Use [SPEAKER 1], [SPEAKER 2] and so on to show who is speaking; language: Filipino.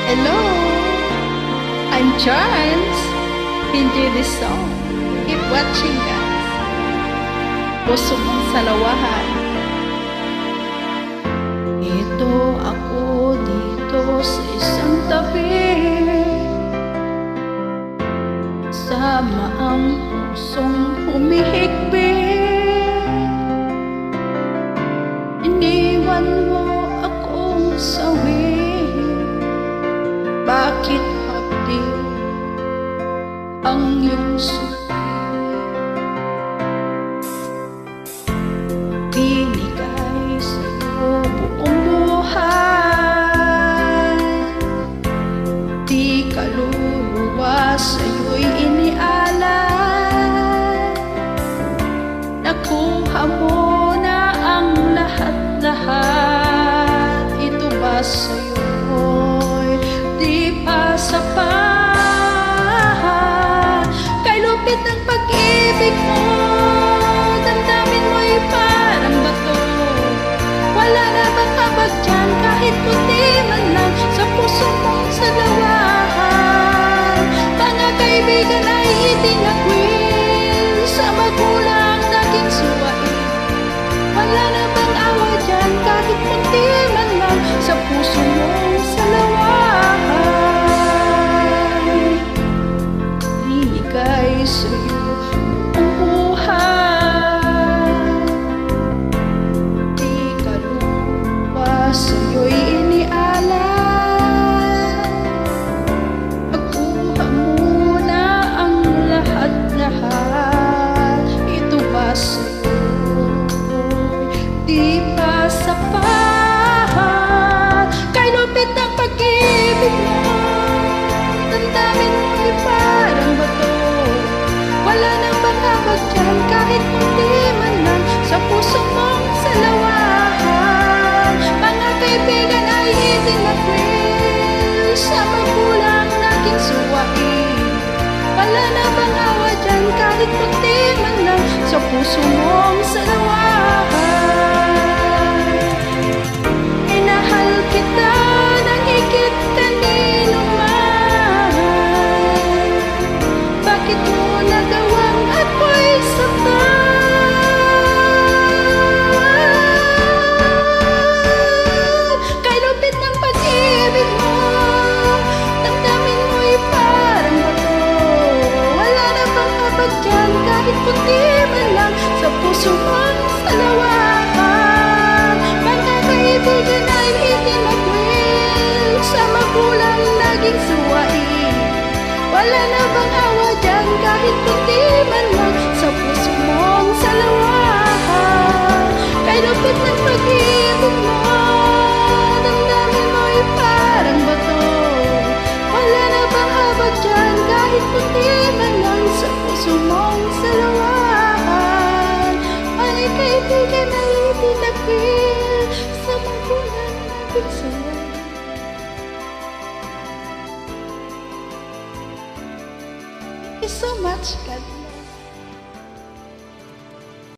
[SPEAKER 1] Hello, I'm Chance. Enjoy this song. Keep watching, guys. Puso mong salawahan. Ito ako dito sa isang tabi, sama ang pusong humihigpit. Iniwan mo akong sawi. Bakit hapdi ang iyong suki? Binigay sa'yo buong buhay, di kaluluwa sa'yo'y inialay. Nakuha mo na ang lahat-lahat. Ito ba sa'yo? Di pa sapat. Kay lupit ng pag-ibig mo, damdamin mo'y parang bato. Wala na bang abag dyan kahit puti man lang sa puso mong salawahan? Mga kaibigan ay itinakwil, sa magulang naging suwain. Wala na bang awa dyan kahit puti man lang sa puso mong salawahan? Binigay sa'yo ang buhay, di kaluluwa sa'yo'y inialay. Pagkuha mo na ang lahat-lahat. Ito ba sa'yo? Di ba sapat? Kay lupit ng pag-ibig mo, damdamin mo'y parang bato. Wala nang panghabag dyan kahit kunti man lang sa puso mong salawahan. Mga kaibigan ay itinakwil, sa magulang naging suwain. Wala na bang awa dyan kahit kunti man lang sa puso mong salawahan? Minahal kita ng higit kanino man. Bakit mo nagawang ako'y saktan? Kay lupit ng pag-ibig mo, damdamin mo'y parang bato. Wala na bang abag dyan kahit puti man lang sa puso mong salawahan? Mga kaibigan ay itinakwil, sa magulang naging suwain. Wala na bang awa dyan kahit kunti man lang sa puso mong salawahan? Kay lupit ng pag-ibig mo, damdamin mo'y parang bato. Wala na bang abag dyan kahit kunti man lang sa puso mong salawahan? Mga kaibigan ay itinakwil, sa magulang naging suwain. Thank you so much, God.